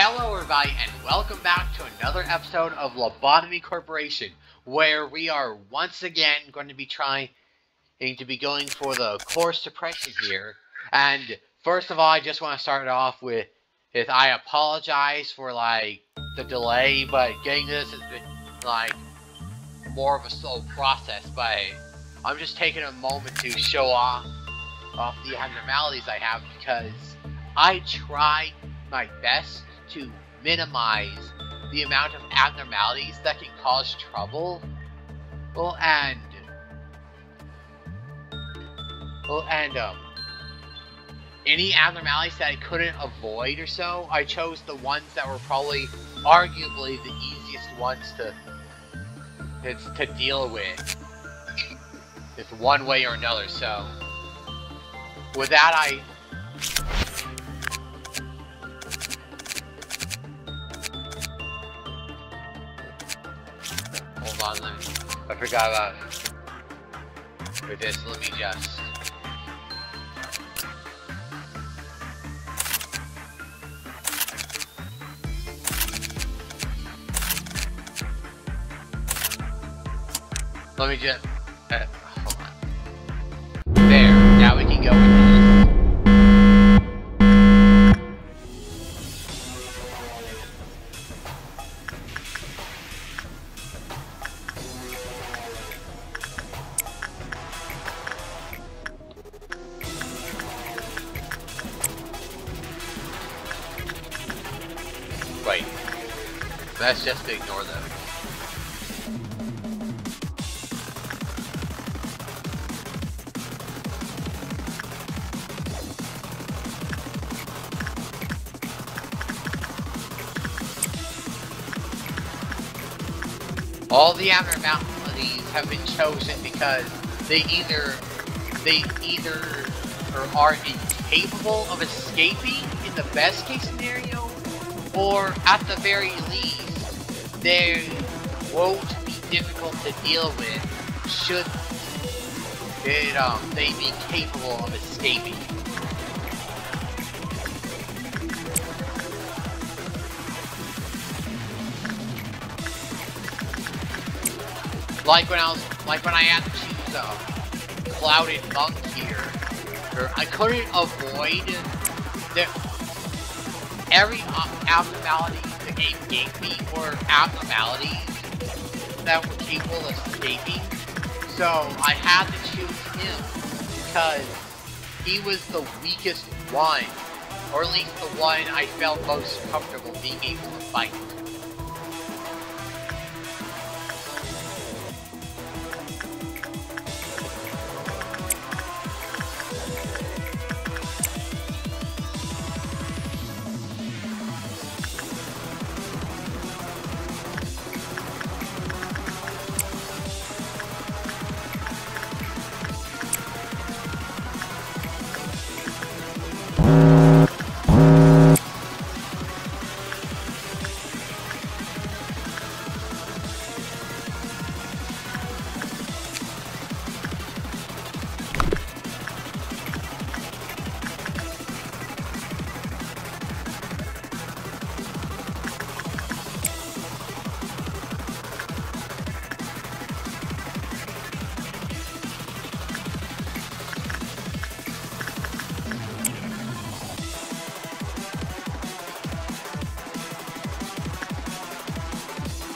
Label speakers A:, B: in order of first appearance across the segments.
A: Hello everybody and welcome back to another episode of Lobotomy Corporation, where we are once again going to be going for the core suppression here. And first of all, I just want to start off with I apologize for the delay, but getting this has been more of a slow process, but I'm just taking a moment to show off the abnormalities I have, because I try my best to minimize the amount of abnormalities that can cause trouble. Any abnormalities that I couldn't avoid or so, I chose the ones that were probably arguably the easiest ones to deal with. It's one way or another. So with that, hold on, I forgot about it. With this, let me just... hold on. There, now we can go with this. Wait, let's just ignore them. All the abnormalities have been chosen because they either are incapable of escaping in the best case scenario, or at the very least, they won't be difficult to deal with should they be capable of escaping. Like when I had to choose a clouded monk here, I couldn't avoid every abnormality the game gave me were abnormalities that were capable of escaping. So I had to choose him because he was the weakest one, or at least the one I felt most comfortable being able to fight.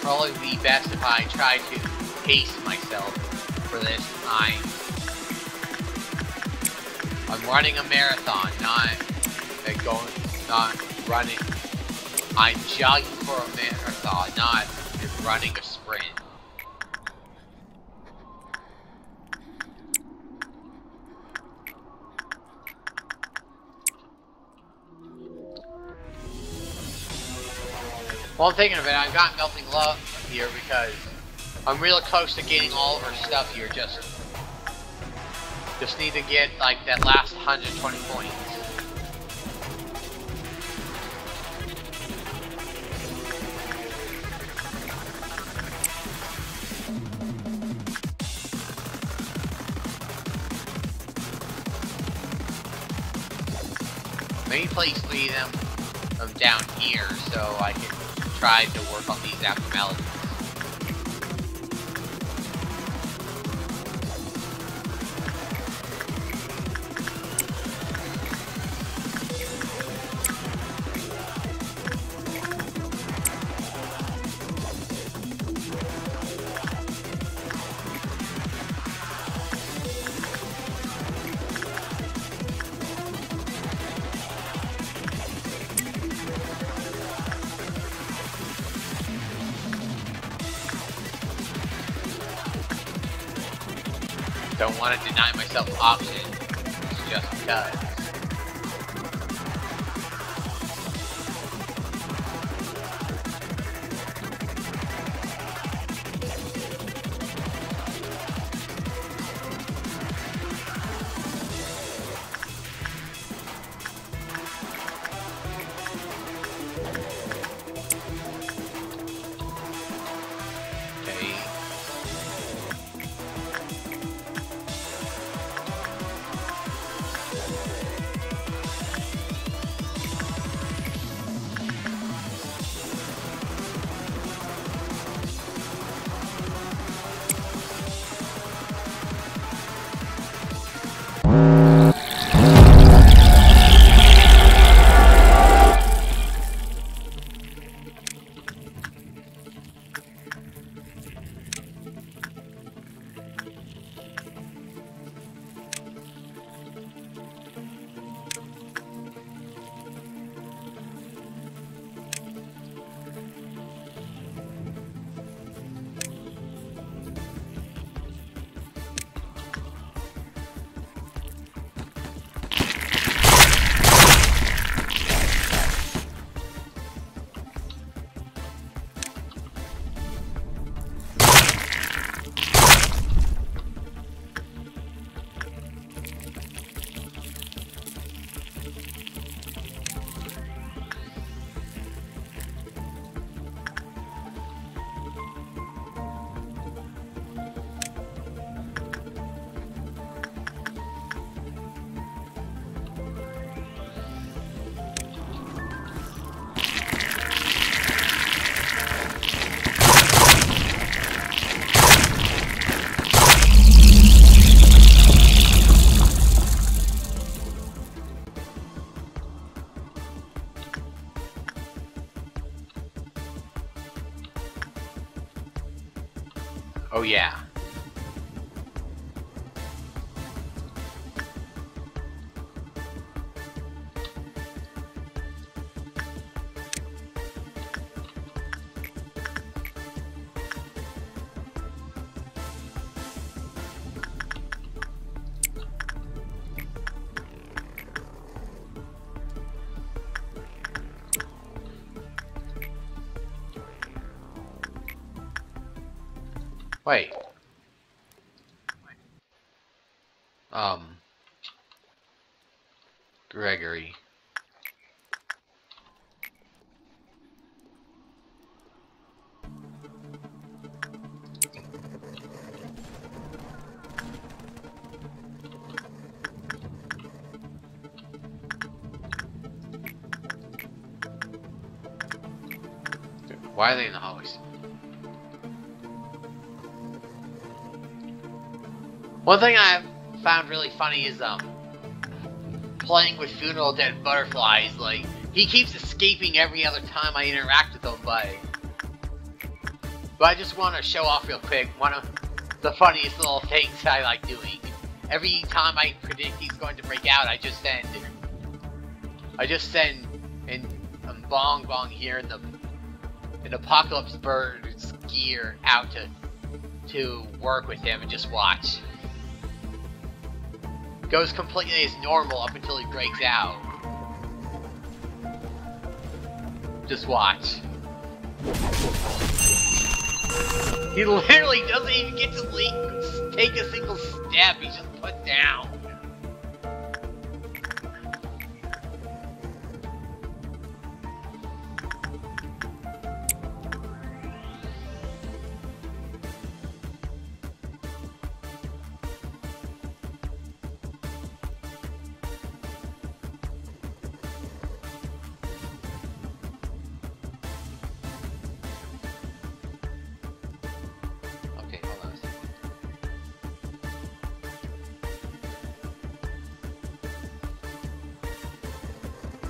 A: Probably be best if I try to pace myself for this time. I'm running a marathon, not running. I'm jogging for a marathon, not running a sprint. Well, I'm thinking of it, I've got Melting Love here because I'm real close to getting all of her stuff here. Just need to get that last 120 points. Maybe place 3 of them. down here so I can try to work on these abnormalities. Don't want to deny myself options just because. Oh yeah. Wait. Gregory. Why are they in the hallways? One thing I've found really funny is playing with funeral dead butterflies. Like, he keeps escaping every other time I interact with him, but I just want to show off real quick one of the funniest little things I like doing. Every time I predict he's going to break out, I just send and Bong here in an Apocalypse Bird's gear out to work with him and just watch. Goes completely as normal up until he breaks out. Just watch. He literally doesn't even get to take a single step, he's just put down.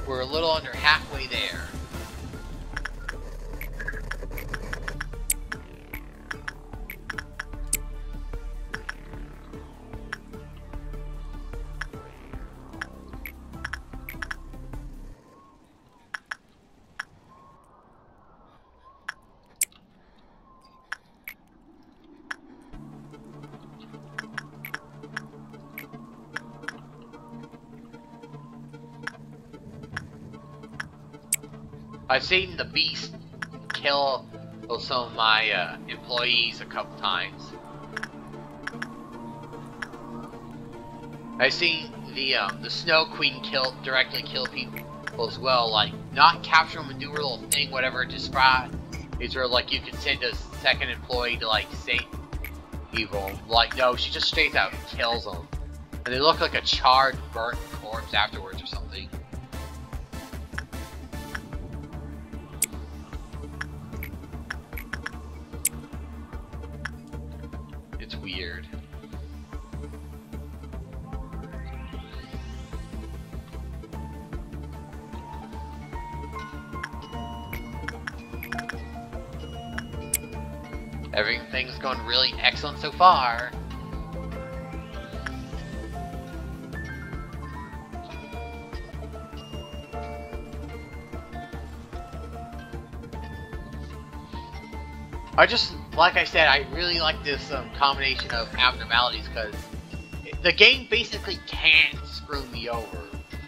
A: We're a little under halfway there. I've seen the beast kill some of my employees a couple times. I've seen the Snow Queen directly kill people as well, like not capture them and do her little thing, whatever it described. Is where like you can send a second employee to like save them. Like no, she just straight out kills them, and they look like a charred, burnt corpse afterwards or something. It's weird. Everything's going really excellent so far. Like I said, I really like this combination of abnormalities because the game basically can't screw me over.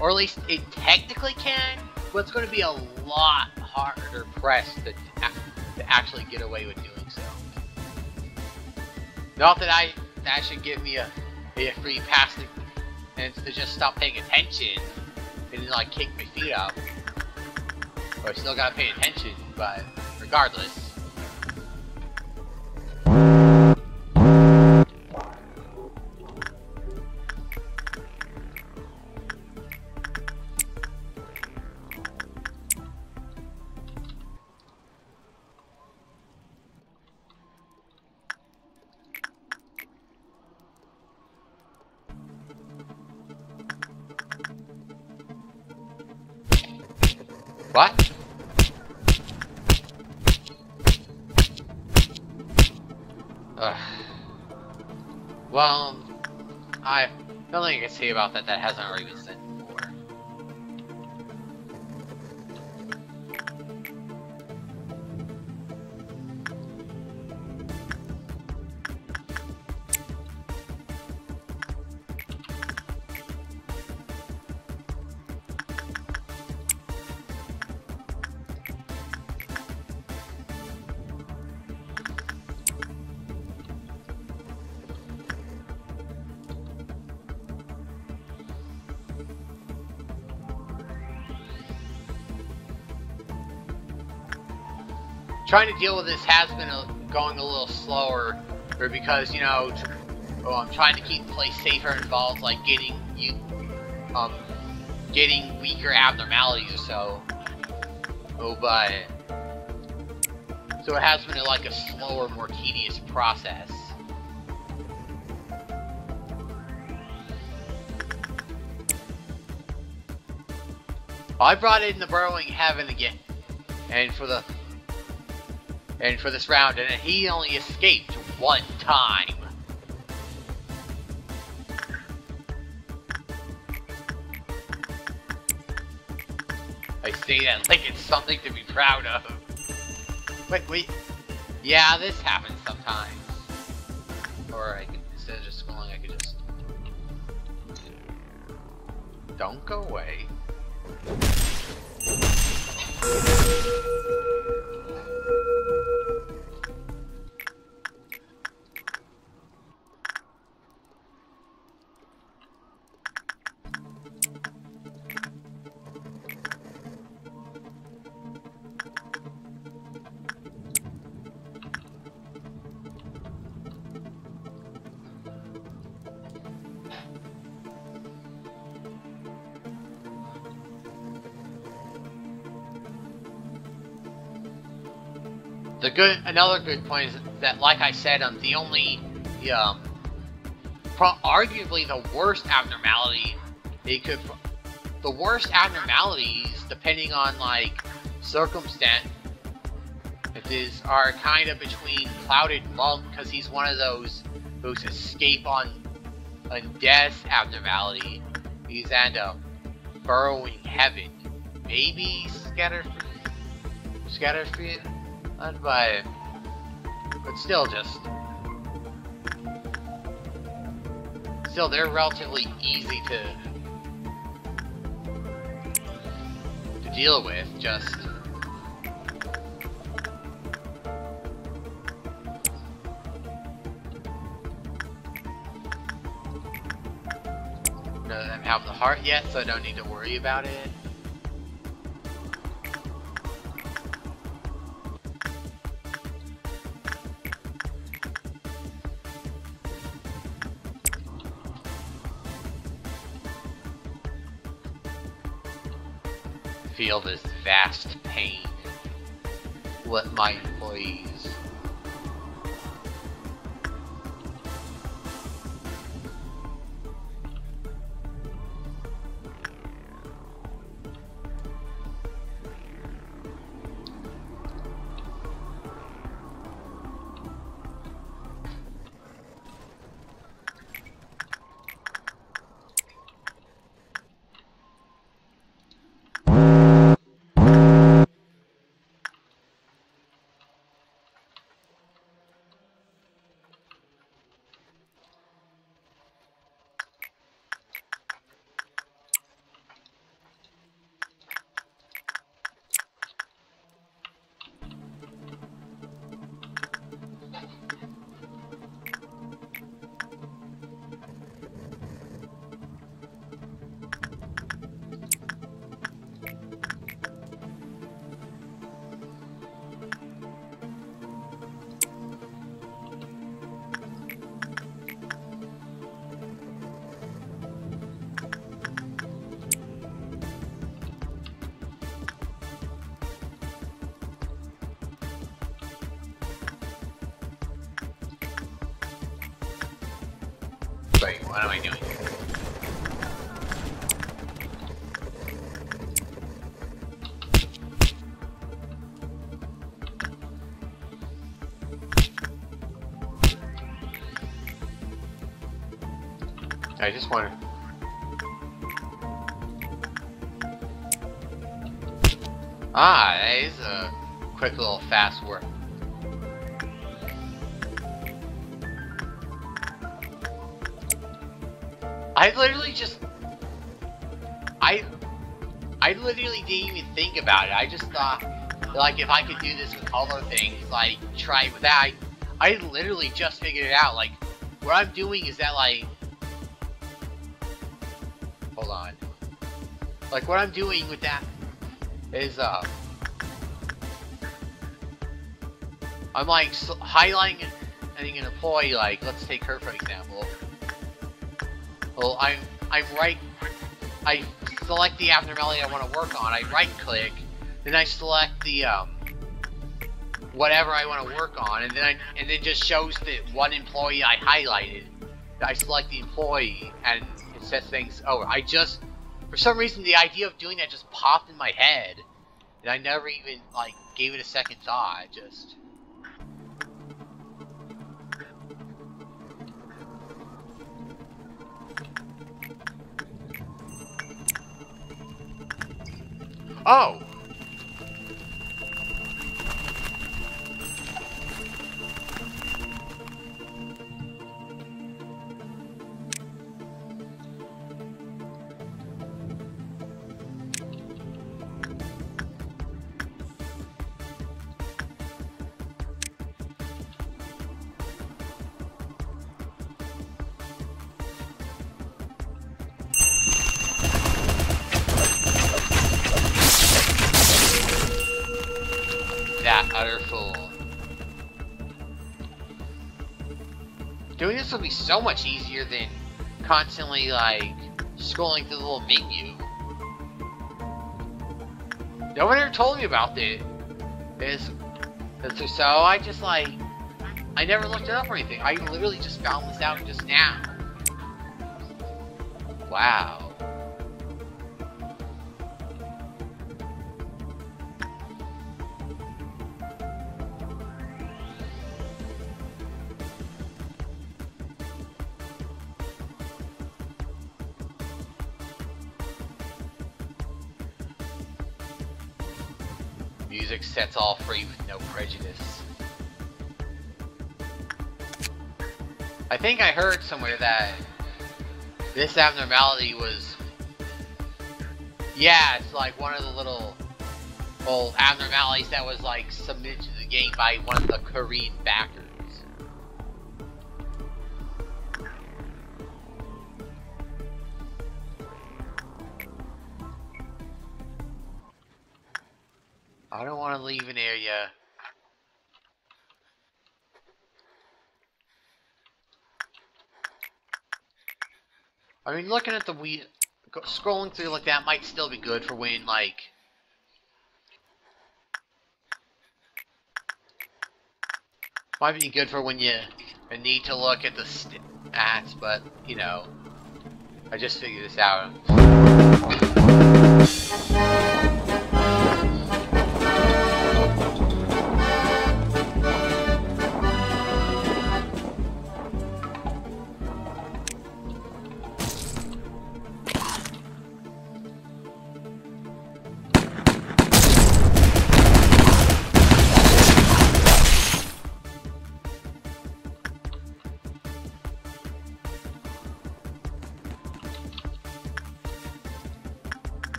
A: Or at least it technically can, but it's going to be a lot harder pressed to actually get away with doing so. Not that that should give me a free pass to just stop paying attention and like kick my feet up. But I still gotta pay attention, but regardless. What? Well, nothing I can say about that hasn't already been said before. Trying to deal with this has been going a little slower, or because, you know, I'm trying to keep the place safer involves like getting weaker abnormalities or so. But so it has been like a slower, more tedious process. I brought in the Burrowing Heaven again, and for this round, and he only escaped one time. I say that like it's something to be proud of. Wait. Yeah, this happens sometimes. Or I could, instead of just scrolling, I could just... Don't go away. Another good point is that, like I said, the only, arguably the worst abnormality it could the worst abnormalities, depending on like circumstance, are kind of between Clouded Monk, because he's one of those escape on death abnormality. He's and burrowing heaven. Maybe Scatterfree, but still they're relatively easy to deal with. Just none of them have the heart yet, so I don't need to worry about it. Feel this vast pain with my employees. Wait, what am I doing here? I just want to... Ah, that is a quick little fast work. I literally just... I literally didn't even think about it. I just thought, like, if I could do this with other things, like, try it with that. I literally just figured it out. Like, what I'm doing is that, like... Hold on. Like, what I'm doing with that is, I'm, like, highlighting an employee, like, let's take her for example. Well, I select the abnormality I want to work on, I right-click, then I select the, whatever I want to work on, and then it just shows the one employee I highlighted. I select the employee, and it says things over. For some reason, the idea of doing that just popped in my head, and I never even, like, gave it a second thought, just... Oh! That utter fool. Doing this will be so much easier than constantly, like, scrolling through the little menu. No one ever told me about this. So I just, like, I never looked it up or anything. I literally just found this out just now. Wow. Music sets all free with no prejudice. I think I heard somewhere that this abnormality was... Yeah, it's like one of the little abnormalities that was like submitted to the game by one of the Korean backers. I don't want to leave an area. I mean, looking at the scrolling through like that might still be good for when, like... Might be good for when you need to look at the stats, but, you know, I just figured this out.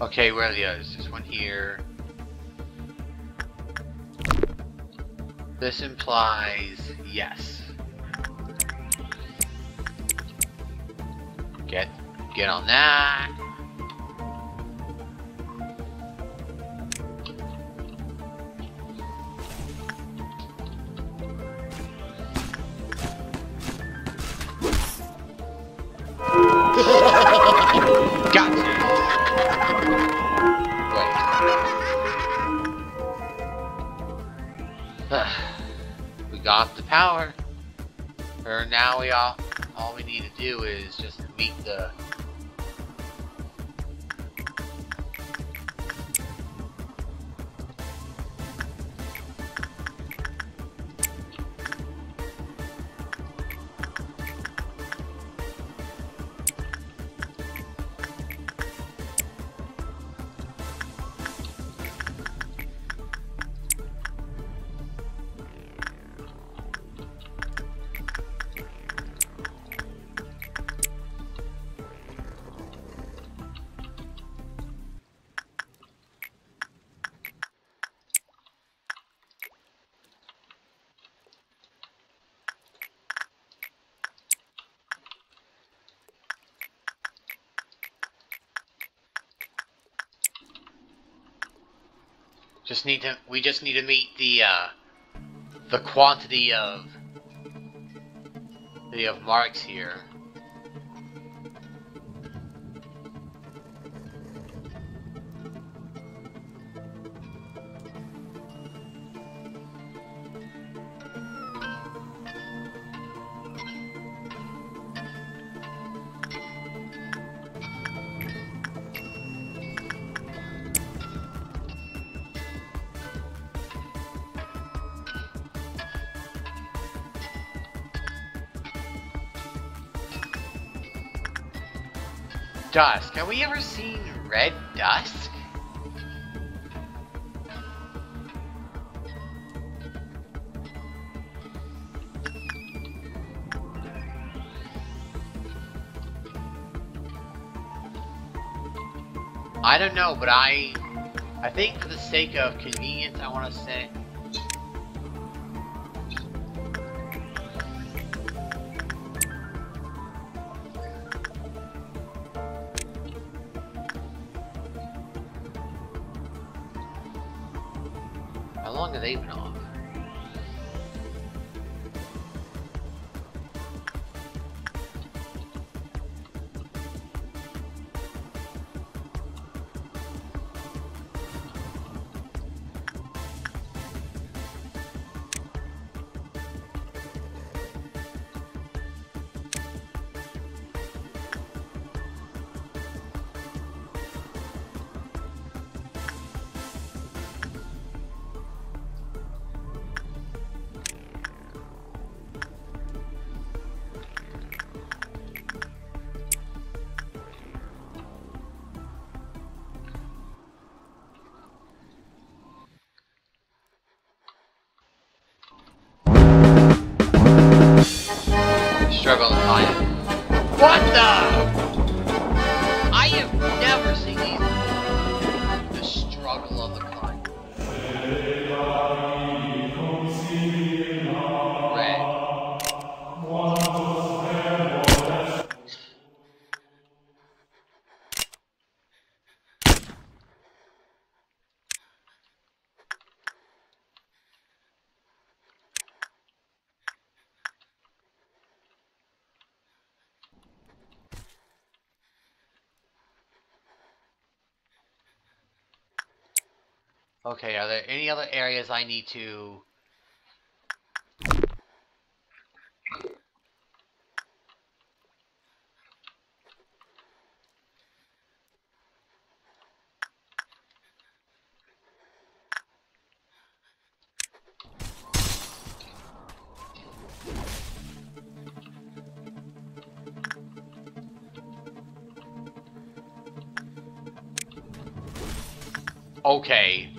A: Okay, where are the others? This one here. This implies yes. Get on that. Gotcha. We got the power. Or now all we need to do is just meet the... We just need to meet the quantity of marks here. Dusk. Have we ever seen red dusk? I don't know, but I think for the sake of convenience, I want to say... How long have they been off? Okay, are there any other areas I need to... Okay.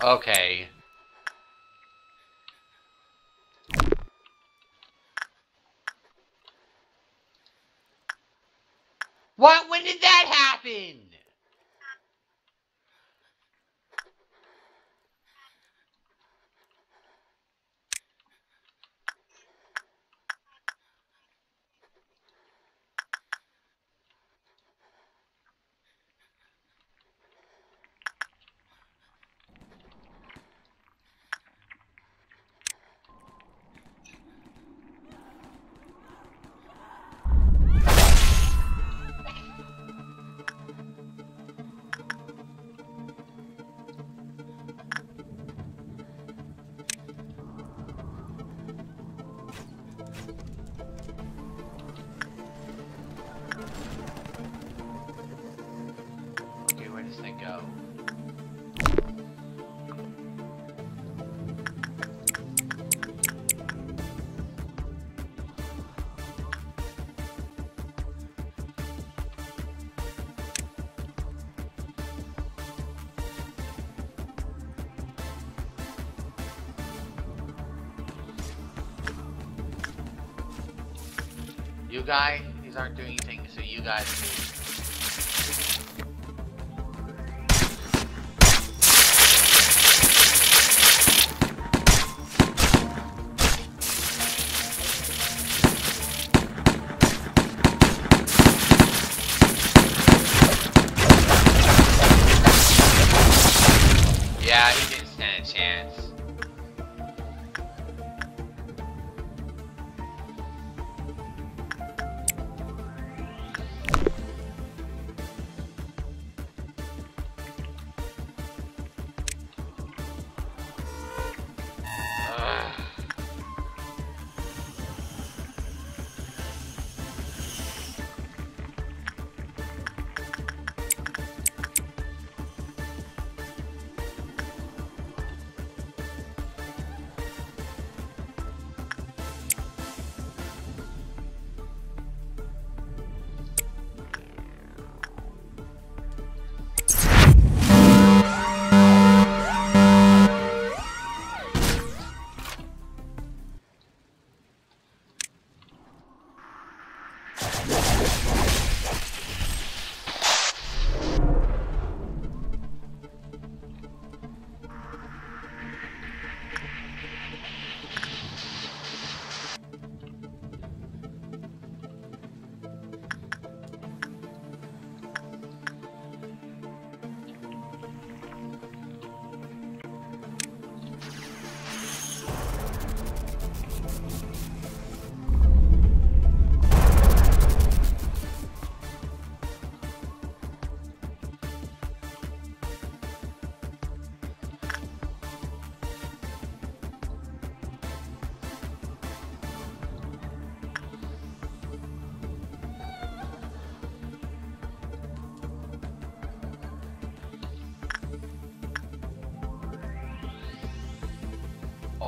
A: Okay. What? When did that happen? Okay, where does that go? You guys, these aren't doing anything, so you guys do. Yeah, he didn't stand a chance.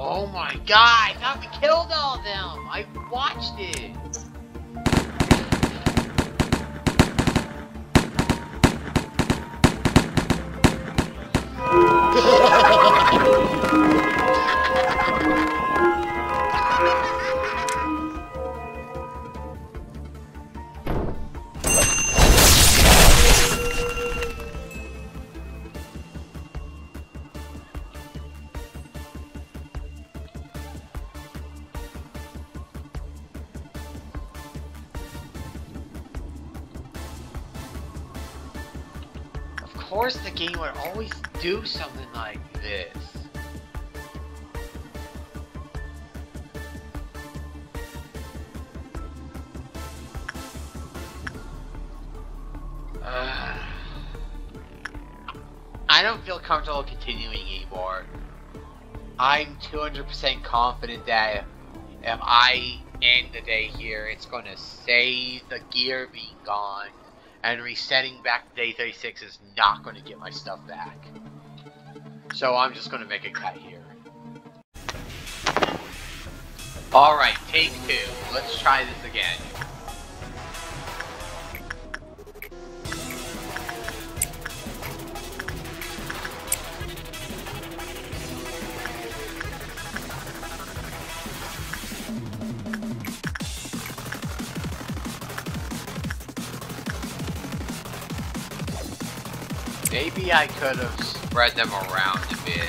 A: Oh my god, I thought we killed all of them! I watched it! Of course the game would always do something like this. I don't feel comfortable continuing anymore. I'm 200% confident that if I end the day here, it's going to save the gear being gone, and resetting back to day 36 is not going to get my stuff back. So I'm just going to make a cut here. Alright, take 2. Let's try this again. Maybe I could have spread them around a bit.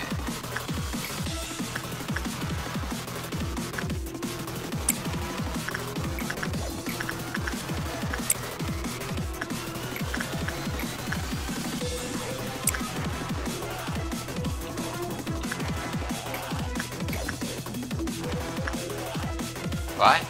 A: What?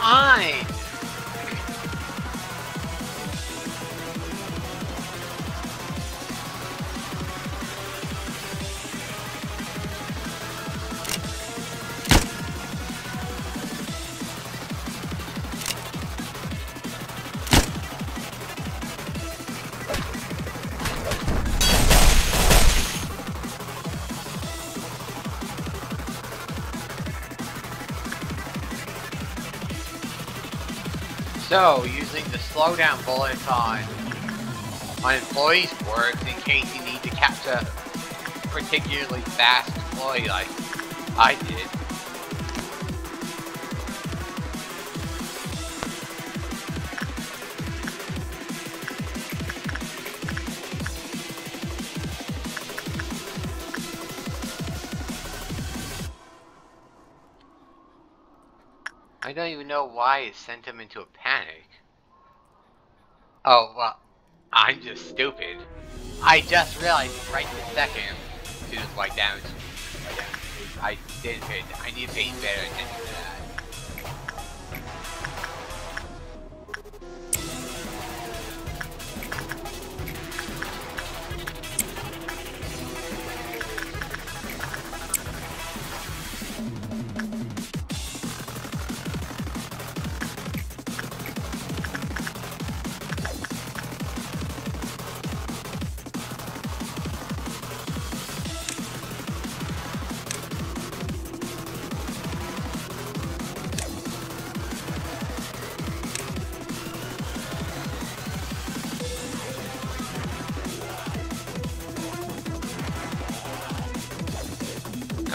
A: Fine. So, using the slowdown bullets on employees works in case you need to catch a particularly fast employee like I did. I don't even know why it sent him into a panic. Oh, well, I'm just stupid. I just realized right this second, to this white damage. I didn't pay, I need to pay better attention to that.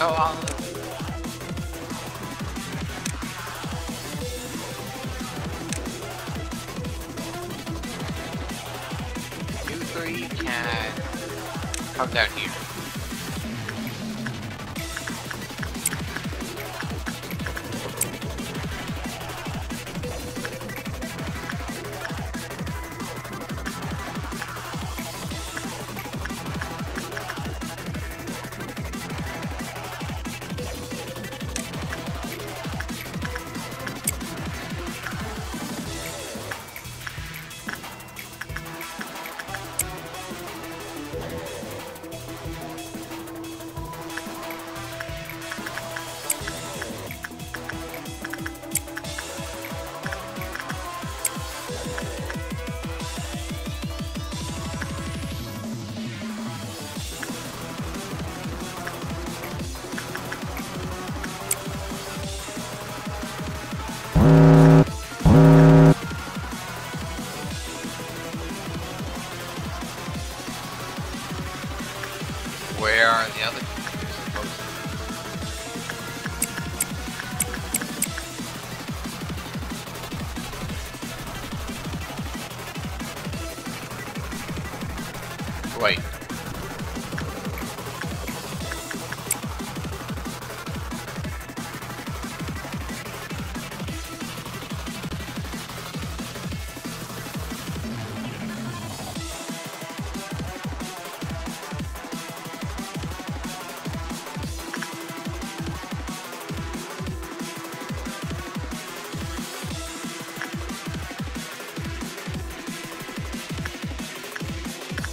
A: Oh, 2-3 can come down here. Where are the other computers supposed to be? Wait.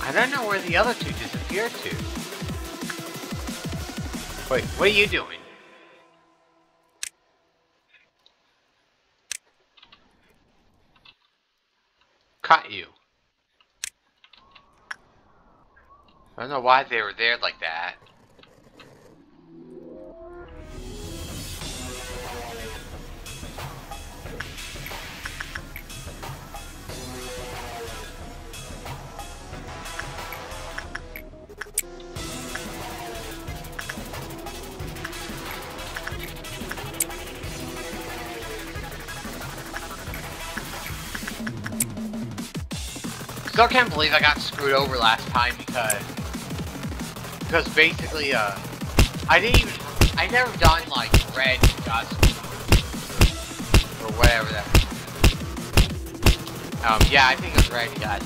A: I don't know where the other two disappeared to. Wait, what are you doing? Caught you. I don't know why they were there like that. Still can't believe I got screwed over last time because basically I never done like red dust or whatever that yeah, I think it was red dust.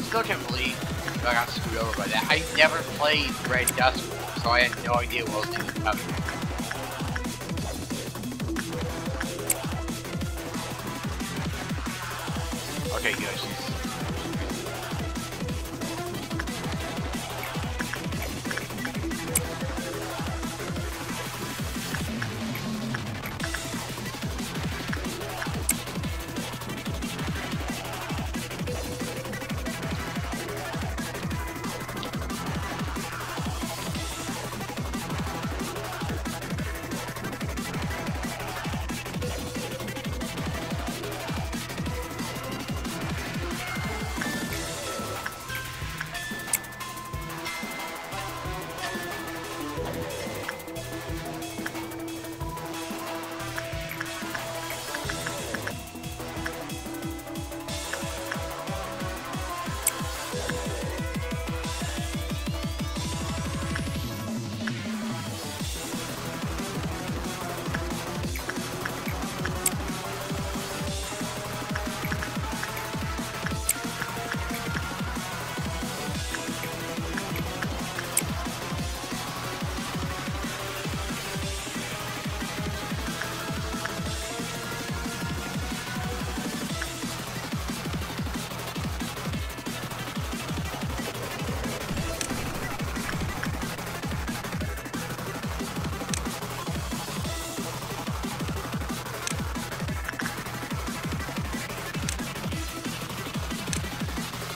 A: Still can't believe I got screwed over by that. I never played red dust before, so I had no idea what was even coming. Okay, good.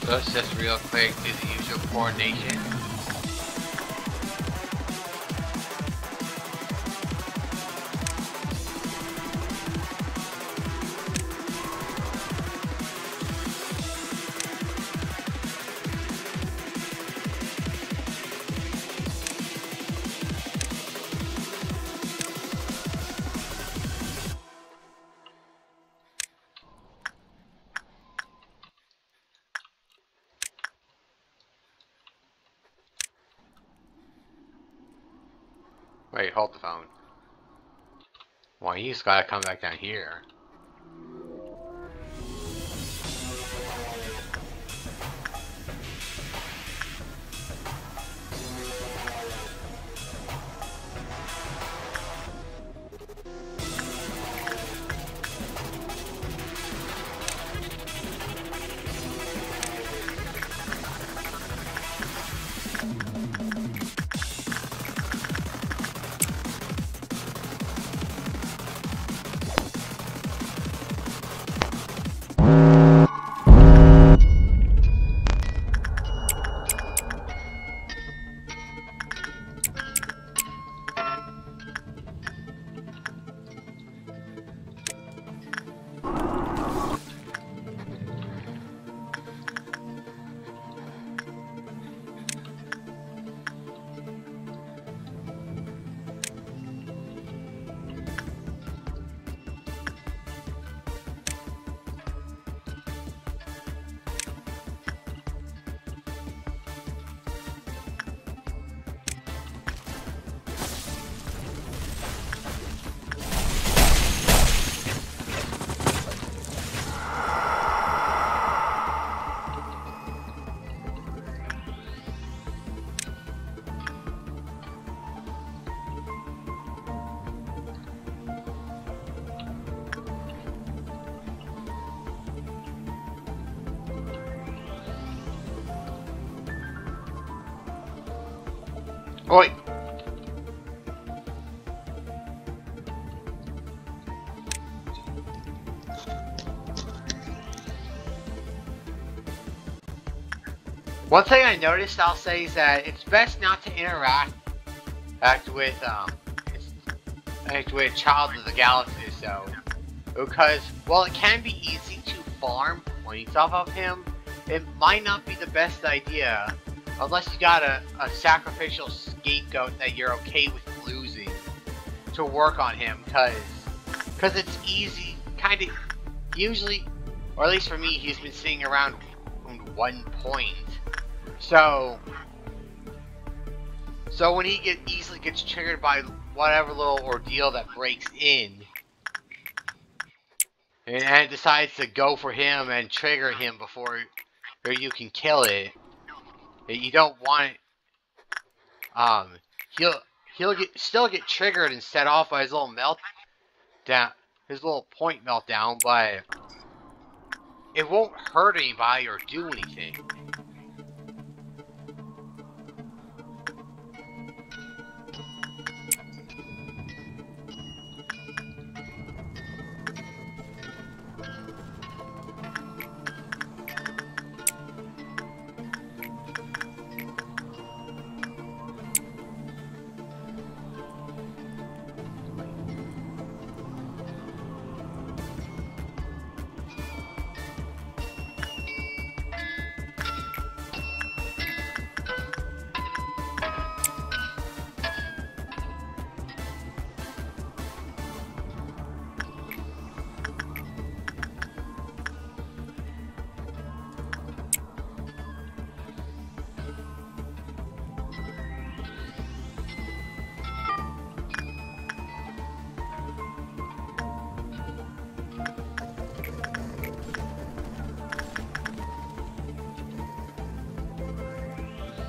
A: Let's just real quick do the usual coordination. Wait, hold the phone. Well, he's gotta come back down here. Oh, wait. One thing I noticed, I'll say, is that it's best not to interact with Child of the Galaxy, so, because while it can be easy to farm points off of him, it might not be the best idea unless you got a sacrificial scapegoat that you're okay with losing to work on him, because it's easy, kind of, usually, or at least for me, he's been sitting around 1 point. So when he easily gets triggered by whatever little ordeal that breaks in, and it decides to go for him and trigger him before you can kill it, you don't want it. He'll still get triggered and set off by his little point meltdown, but it won't hurt anybody or do anything.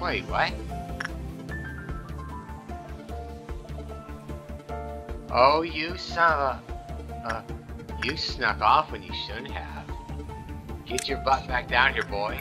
A: Wait, what? Oh, you son of a... you snuck off when you shouldn't have. Get your butt back down here, boy.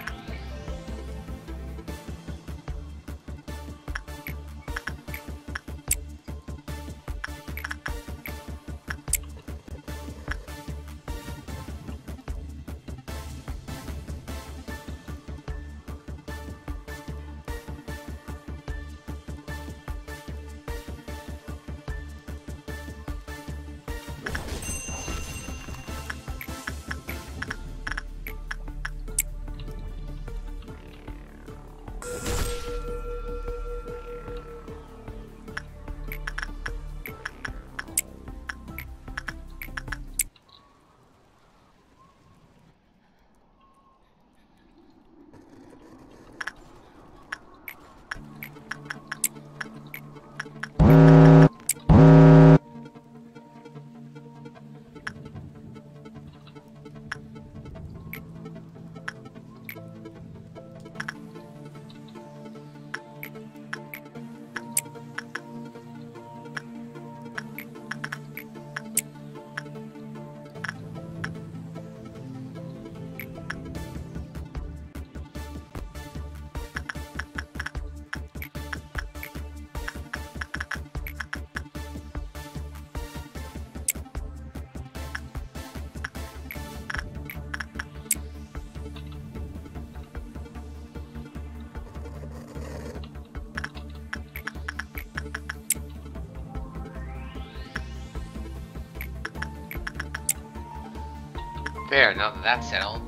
A: There, now that that's settled.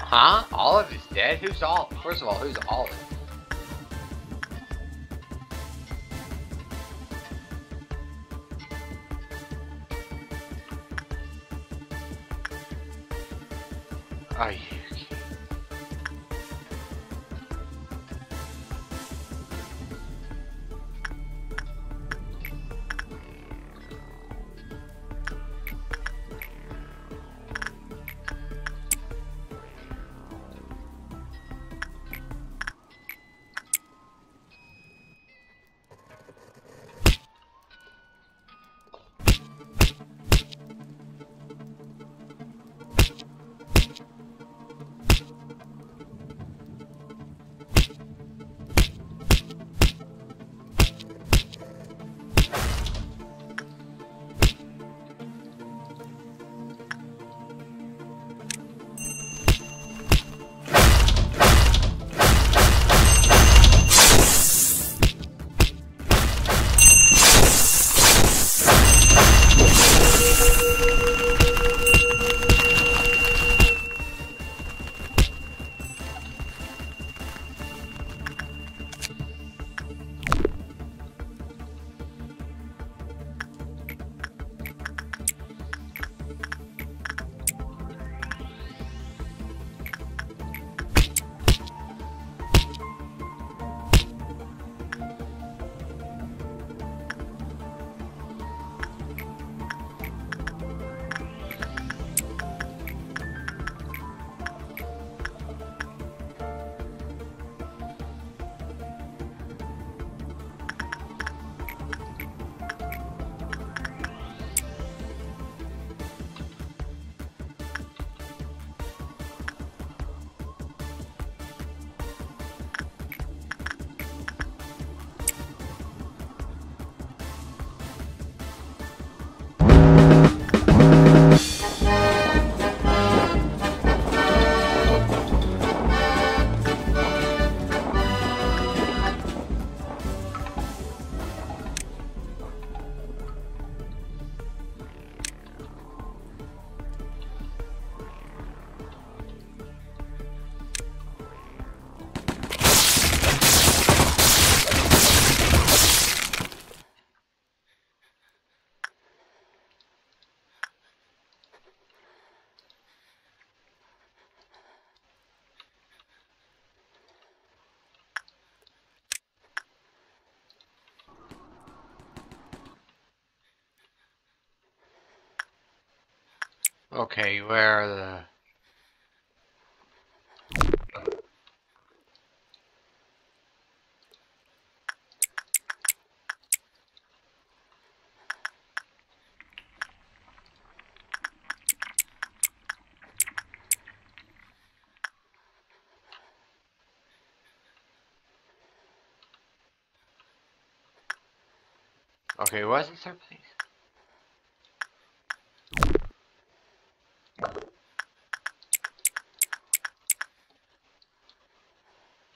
A: Huh? Olive is dead? Who's Olive? First of all, who's Olive? Are you kidding? Okay, where are the... Okay, what's this third place?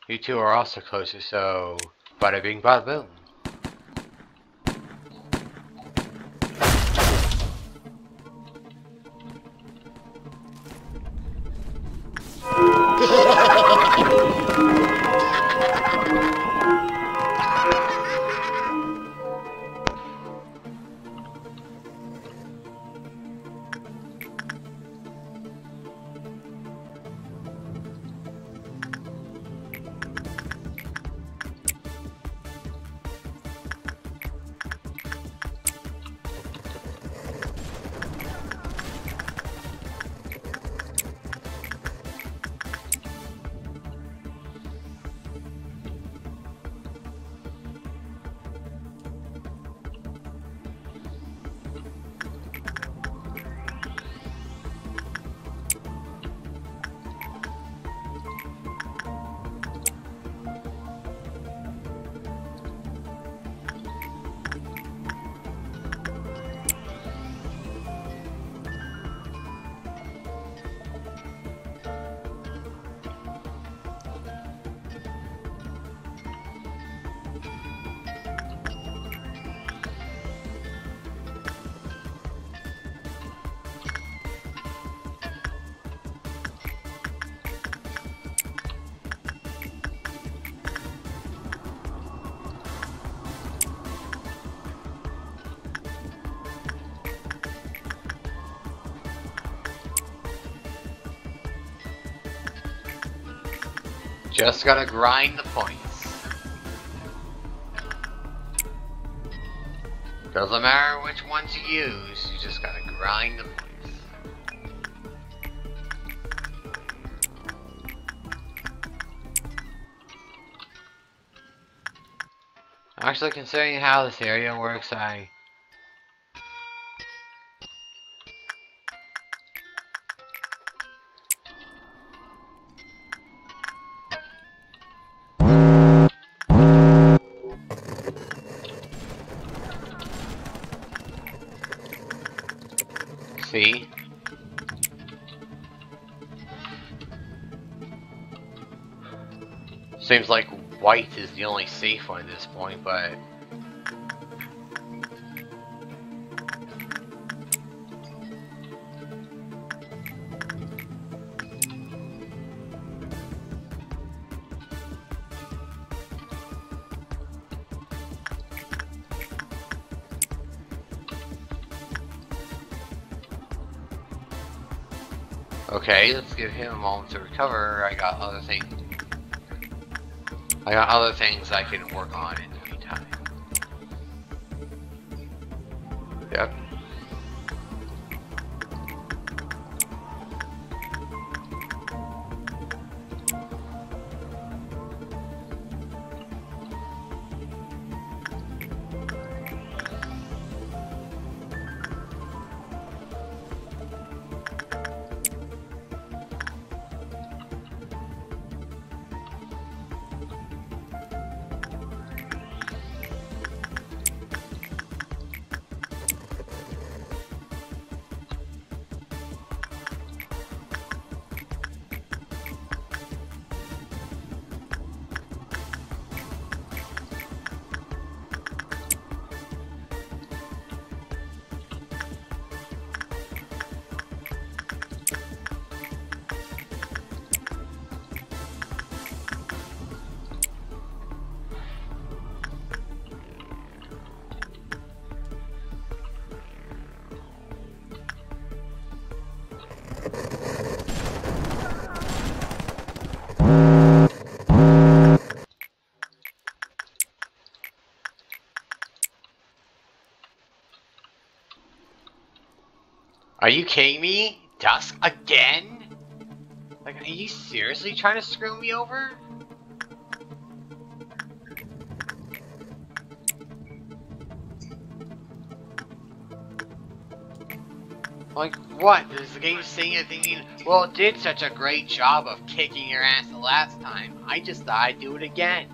A: You two are also closer, so bada bing bada boom. Just gotta grind the points. Doesn't matter which ones you use, you just gotta grind the points. Actually, considering how this area works, see? Seems like white is the only safe one at this point, but... Okay, let's give him a moment to recover. I got other things I can work on in the meantime. Yep. Are you kidding me? Dusk again? Like, are you seriously trying to screw me over? Like, what? Is the game sitting there thinking, well, it did such a great job of kicking your ass the last time, I just thought I'd do it again.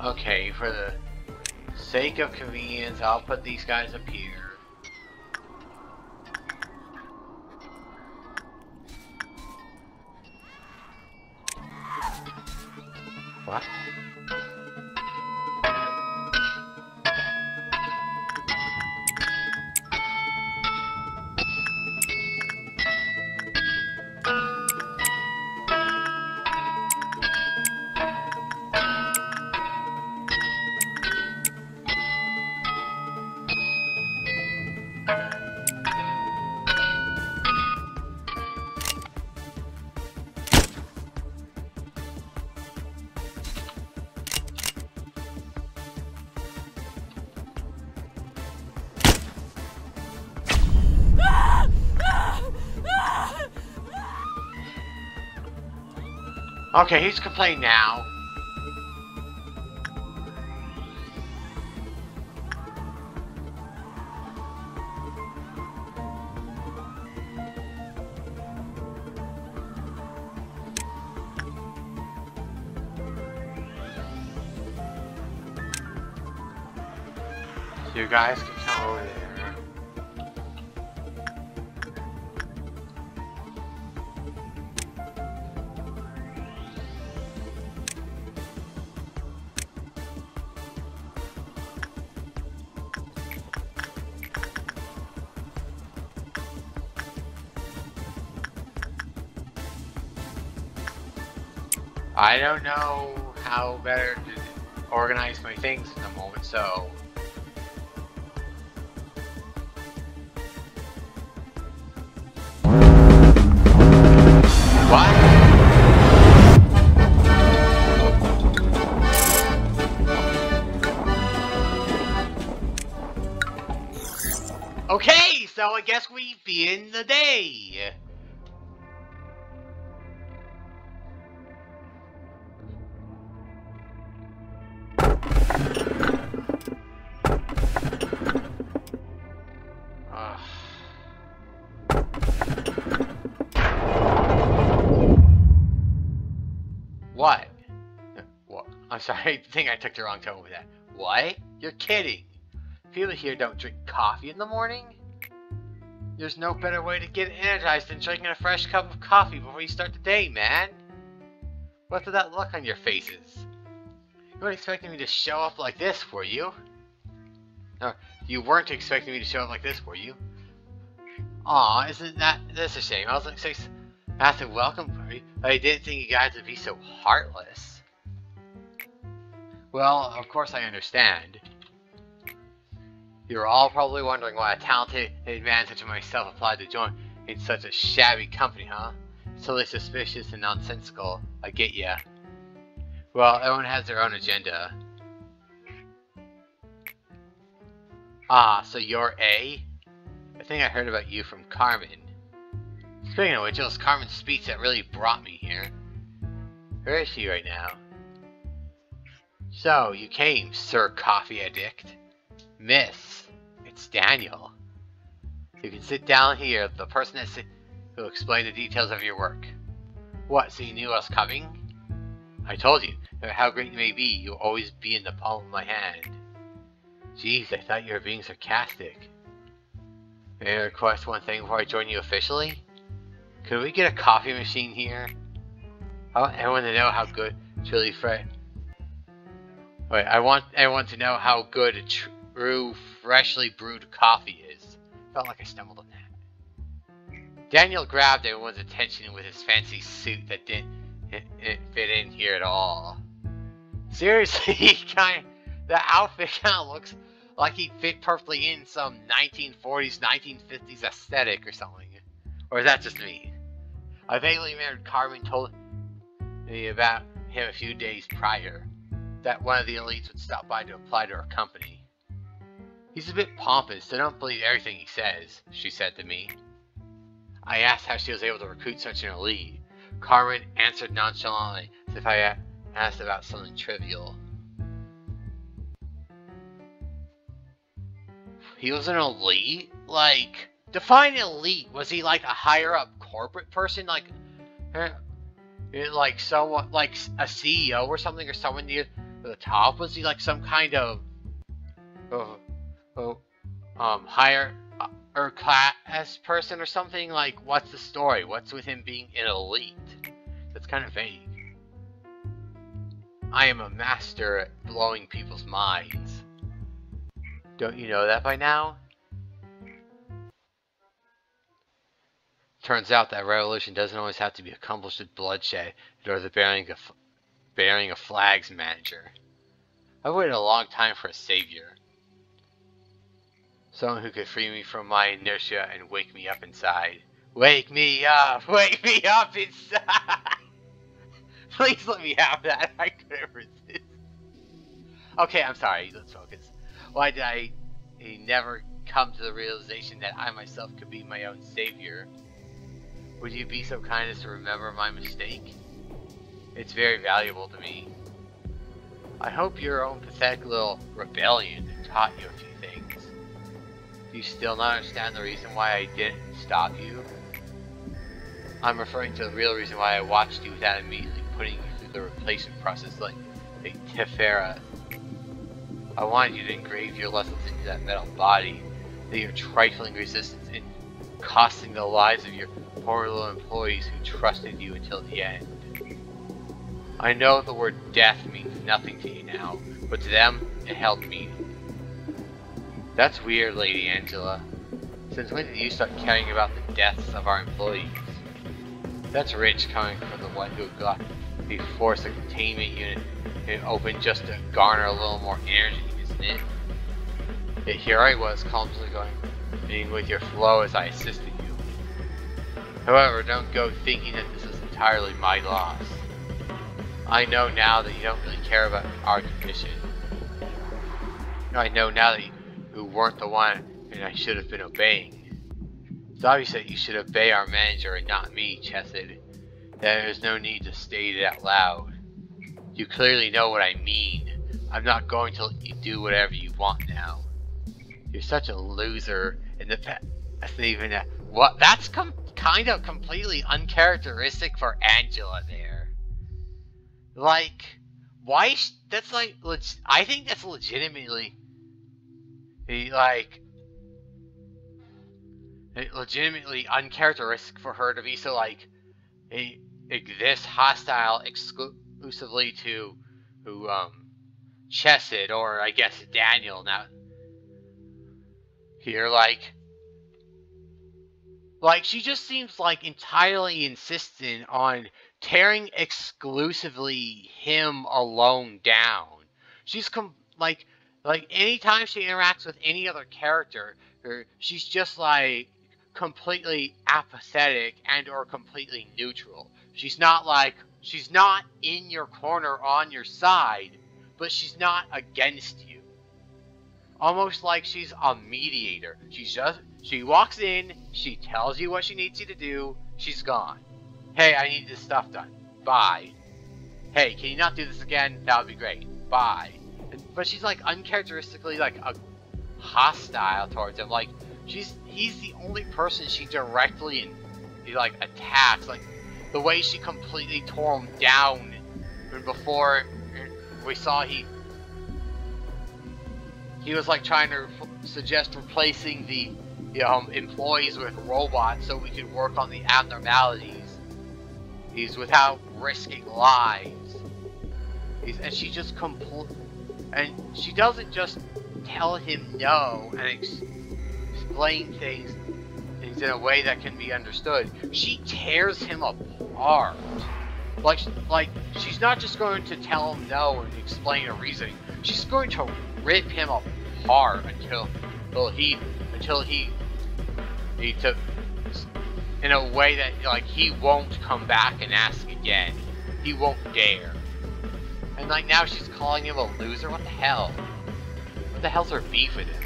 A: Okay, for the sake of convenience, I'll put these guys up here. What? Okay, who's complaining now? You guys can come over there. I don't know how better to organize my things in the moment, so... What? Okay, so I guess we begin the day. What? What? I'm sorry, I think I took the wrong tone with that. What? You're kidding. People here don't drink coffee in the morning? There's no better way to get energized than drinking a fresh cup of coffee before you start the day, man. What's with that look on your faces? You weren't expecting me to show up like this, were you? No, you weren't expecting me to show up like this, were you? Aw, isn't that's a shame. I was like, after welcome party, I didn't think you guys would be so heartless. Well, of course I understand. You're all probably wondering why a talented man such as myself applied to join in such a shabby company, huh? It's totally suspicious and nonsensical. I get ya. Well, everyone has their own agenda. Ah, so you're A? I think I heard about you from Carmen. Speaking of which, it was Carmen's speech that really brought me here. Where is she right now? So, you came, Sir Coffee Addict. Miss, it's Daniel. You can sit down here, the person who'll explain the details of your work. What, so you knew I was coming? I told you, no matter how great you may be, you'll always be in the palm of my hand. Jeez, I thought you were being sarcastic. May I request one thing before I join you officially? Could we get a coffee machine here? I want everyone to know how good truly fresh. Wait, I want everyone to know how good a true, freshly brewed coffee is. Felt like I stumbled on that. Daniel grabbed everyone's attention with his fancy suit that didn't fit in here at all. Seriously, the outfit kind of looks like he'd fit perfectly in some 1940s, 1950s aesthetic or something. Or is that just me? I vaguely remembered Carmen told me about him a few days prior, that one of the elites would stop by to apply to our company. He's a bit pompous, so don't believe everything he says, she said to me. I asked how she was able to recruit such an elite. Carmen answered nonchalantly, as if I asked about something trivial. He was an elite? Like, define elite. Was he like a higher up corporate person? Like someone, like a CEO or something, or someone near the top? Was he like some kind of higher or class person or something? Like, what's the story? What's with him being an elite? That's kind of vague. I am a master at blowing people's minds. Don't you know that by now? Turns out that revolution doesn't always have to be accomplished with bloodshed or the bearing of flags, manager. I've waited a long time for a savior. Someone who could free me from my inertia and wake me up inside. Wake me up! Wake me up inside! Please let me have that. I couldn't resist. Okay, I'm sorry. Let's focus. Why did I never come to the realization that I myself could be my own savior? Would you be so kind as to remember my mistake? It's very valuable to me. I hope your own pathetic little rebellion taught you a few things. Do you still not understand the reason why I didn't stop you? I'm referring to the real reason why I watched you without immediately putting you through the replacement process like a Tefera. I wanted you to engrave your lessons into that metal body, that your trifling resistance in costing the lives of your poor little employees who trusted you until the end. I know the word death means nothing to you now, but to them, it held meaning. That's weird, Lady Angela. Since when did you start caring about the deaths of our employees? That's rich coming from the one who got the force of containment unit and open just to garner a little more energy, isn't it? Yet here I was, calmly going with your flow as I assisted you. However, don't go thinking that this is entirely my loss. I know now that you don't really care about our condition. I know now that you weren't the one and I should have been obeying. It's obvious that you should obey our manager and not me, Chesed. There is no need to state it out loud. You clearly know what I mean. I'm not going to let you do whatever you want now. You're such a loser, and that's even what? That's kind of completely uncharacteristic for Angela there. Like, why? That's like, I think that's legitimately, like, legitimately uncharacteristic for her to be so like this hostile exclusively to Chesed, or I guess Daniel now here, like she just seems like entirely insistent on tearing exclusively him alone down. She's like anytime she interacts with any other character, she's just like completely apathetic and or completely neutral. She's not in your corner on your side, but she's not against you. Almost like she's a mediator. She walks in, she tells you what she needs you to do, she's gone. Hey, I need this stuff done. Bye. Hey, can you not do this again? That would be great. Bye. But she's like uncharacteristically like hostile towards him. Like he's the only person she directly like attacks. Like the way she completely tore him down when before we saw he was like trying to suggest replacing the employees with robots so we could work on the abnormalities. He's without risking lives. And she just and she doesn't just tell him no and explain things in a way that can be understood. She tears him apart. Like she's not just going to tell him no and explain a reasoning. She's going to rip him apart until he took in a way that like he won't come back and ask again. He won't dare. And like now she's calling him a loser. What the hell? What the hell's her beef with him?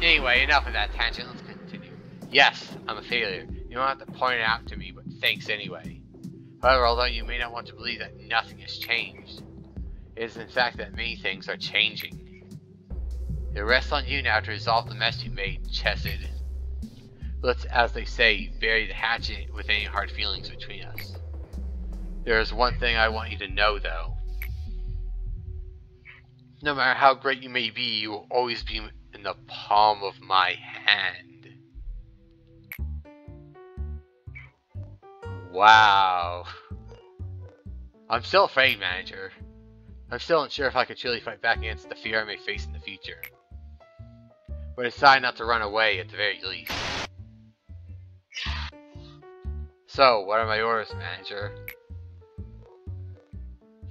A: Anyway, enough of that tangent. Let's continue. Yes, I'm a failure. You don't have to point it out to me, but thanks anyway. However, although you may not want to believe that nothing has changed, it is in fact that many things are changing. It rests on you now to resolve the mess you made, Chesed. Let's, as they say, bury the hatchet with any hard feelings between us. There is one thing I want you to know, though. No matter how great you may be, you will always be in the palm of my hand. Wow. I'm still afraid, Manager. I'm still unsure if I could truly fight back against the fear I may face in the future. But I decided not to run away at the very least. So, what are my orders, Manager?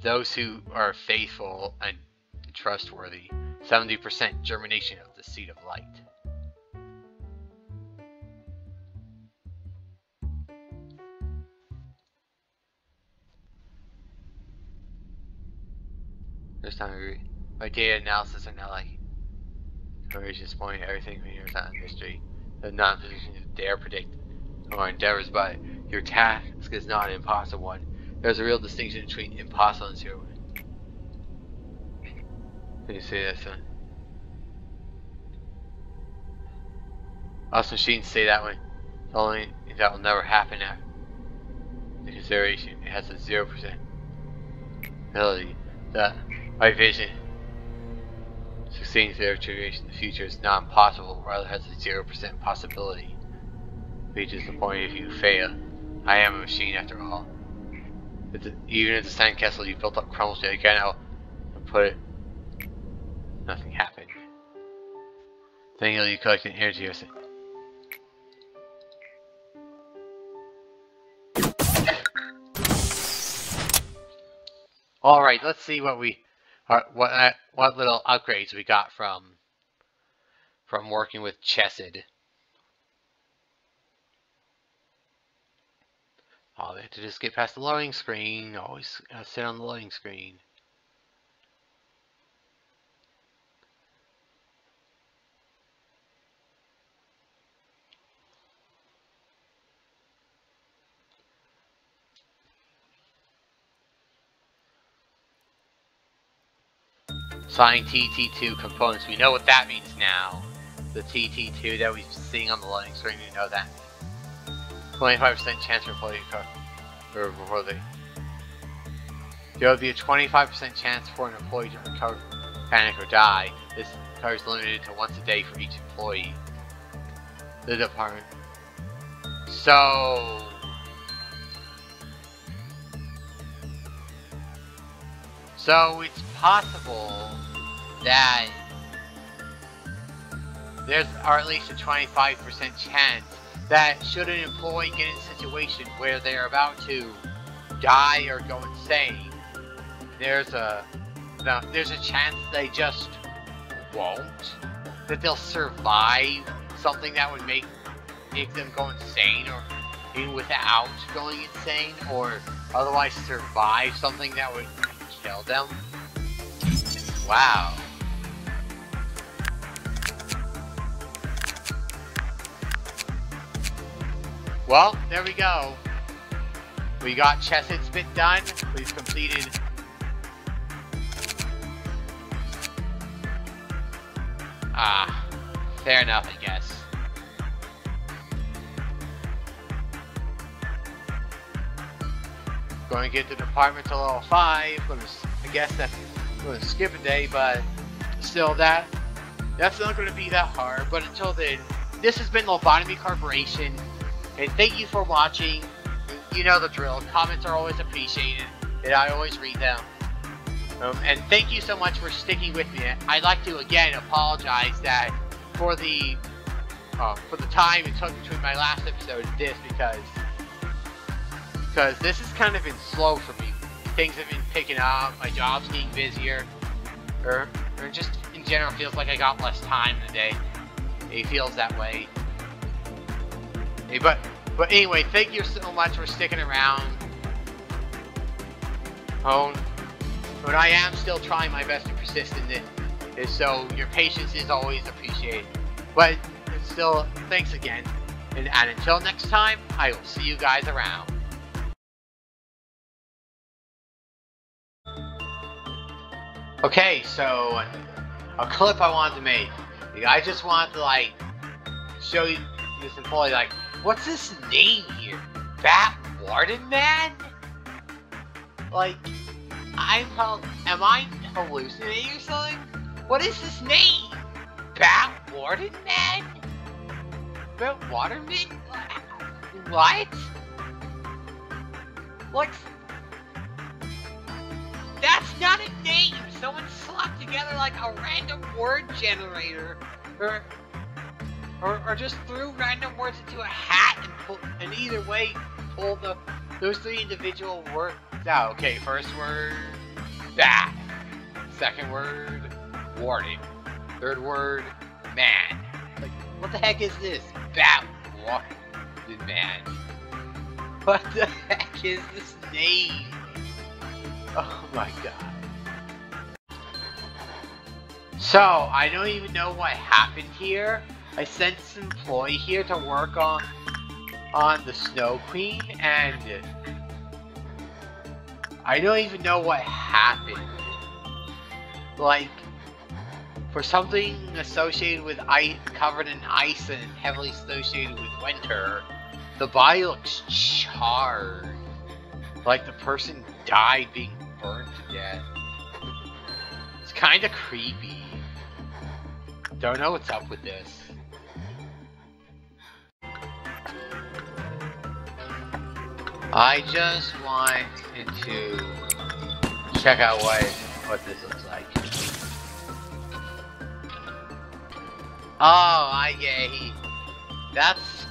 A: Those who are faithful and trustworthy. 70% germination of the seed of light. This time I agree. My data analysis are now like correlations pointing everything from your time history. The non-position to dare predict or endeavors by Your task is not an impossible one. There's a real distinction between impossible and zero. Can you say that, son? Us machines say that way. The only thing that will never happen now. The consideration, it has a 0% ability that my vision succeeding zero tribulation in the future is not impossible, rather has a 0% possibility. Reaches the point if you fail. I am a machine after all. Even if the sandcastle you built up crumbles yet again, I'll put it. Nothing happened. Then you collect an energy or something. All right, let's see what we are, what little upgrades we got from working with Chesed. Oh, they have to just get past the loading screen. Always gotta sit on the loading screen. Assign TT2 components. We know what that means now. The TT2 that we've seen on the loading screen, we know that. 25% chance for employee before they. There will be a 25% chance for an employee to recover, panic, or die. This recovery is limited to once a day for each employee. The department. So it's possible that there's at least a 25% chance that should an employee get in a situation where they're about to die or go insane, there's a chance they just won't, that they'll survive something that would make them go insane, or even without going insane, or otherwise survive something that would kill them. Wow. Well, there we go. We got Chesed's bit done. We've completed fair enough, I guess. Going to get the department to level 5. I guess that's going to skip a day, but still, that's not going to be that hard. But until then, this has been Lobotomy Corporation, and thank you for watching. You know the drill. Comments are always appreciated, and I always read them. And thank you so much for sticking with me. I'd like to again apologize that for the time it took between my last episode and this, because this has kind of been slow for me. Things have been picking up, my job's getting busier, or just in general feels like I got less time in the day. It feels that way. But anyway, thank you so much for sticking around. But I am still trying my best to persist in this, so your patience is always appreciated. But still, thanks again. And until next time, I will see you guys around. Okay, so a clip I wanted to make. I just wanted to show you this employee, what's this name here? Bat Warden Man? Am I hallucinating or something? What is this name? Bat Warden Man? Bat Waterman? What? That's not a name! Someone slapped together a random word generator, or just threw random words into a hat and either way pulled those 3 individual words out. Okay, first word, bat. Second word, warden. Third word, man. What the heck is this? Bat Warden Man. What the heck is this name? Oh my god. So, I don't even know what happened here. I sent this employee here to work on on the Snow Queen, and I don't even know what happened. Like, for something associated with ice, covered in ice and heavily associated with winter, the body looks charred. Like the person died being burned to death. It's kind of creepy. Don't know what's up with this. I just wanted to check out what this looks like. Oh, I get that's...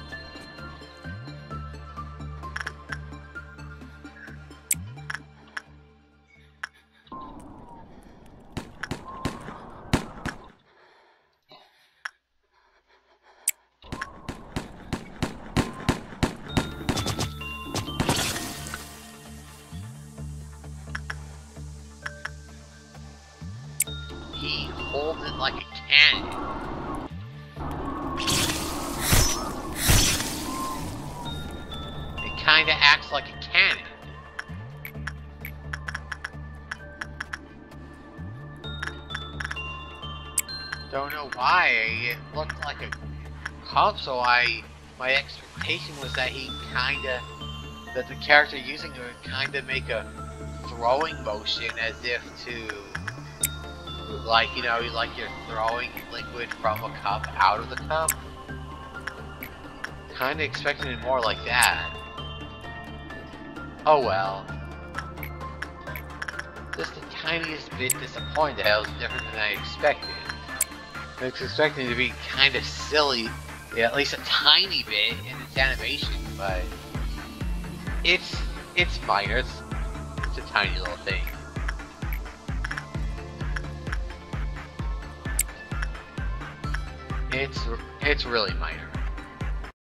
A: He holds it like a cannon. It kinda acts like a cannon. Don't know why. It looked like a cup, so my expectation was that that the character using it would kinda make a throwing motion as if to, like, you know, like you're throwing liquid from a cup out of the cup. Kinda expecting it more like that. Oh well. Just the tiniest bit disappointed that it was different than I expected. I was expecting it to be kinda silly, yeah, at least a tiny bit in its animation, but it's minor. It's a tiny little thing. It's really minor.